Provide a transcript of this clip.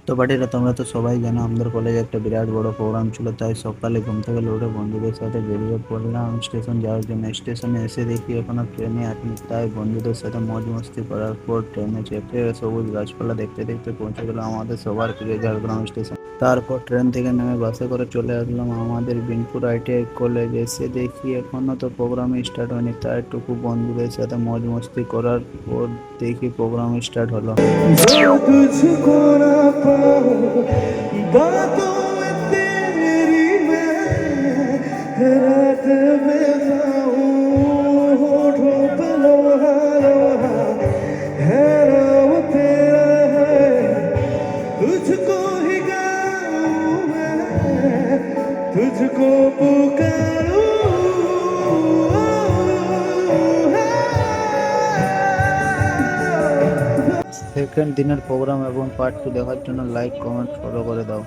তো পার্টিরা তোমরা তো সবাই জানো আমাদের কলেজে একটা বিরাট বড় প্রোগ্রাম ছিল, তাই সকালে ঘুম থেকে উঠে বন্ধুদের সাথে বেরিয়ে পড়লাম স্টেশন যাওয়ার জন্য। স্টেশনে এসে দেখি এখনো ট্রেনে আসেনি, তাই বন্ধুদের সাথে মজ মস্তি করার পর ট্রেনে চেপে সবুজ গাছপালা দেখতে দেখতে পৌঁছে গেলাম আমাদের সবার প্রিয় ঝাড়গ্রাম স্টেশন। তারপর ট্রেন থেকে নেমে বাসে করে চলে আসলাম আমাদের বিনপুর আইটিআই কলেজ। এসে দেখি এখনো তো প্রোগ্রাম স্টার্ট হয়নি, তাই টুকু বন্ধুদের সাথে মজ মস্তি করার পর দেখি প্রোগ্রাম স্টার্ট হলো। जो तुझको ना पाऊं बातों में तेरी मैं रात में पाऊं होठों पे लोहा लोहा है नाम तेरा है तुझको ही गाऊं मैं तुझको पुकारूं সেকেন্ড দিনের প্রোগ্রাম এবং পার্ট 2 দেখার জন্য লাইক কমেন্ট ফলো করে দাও।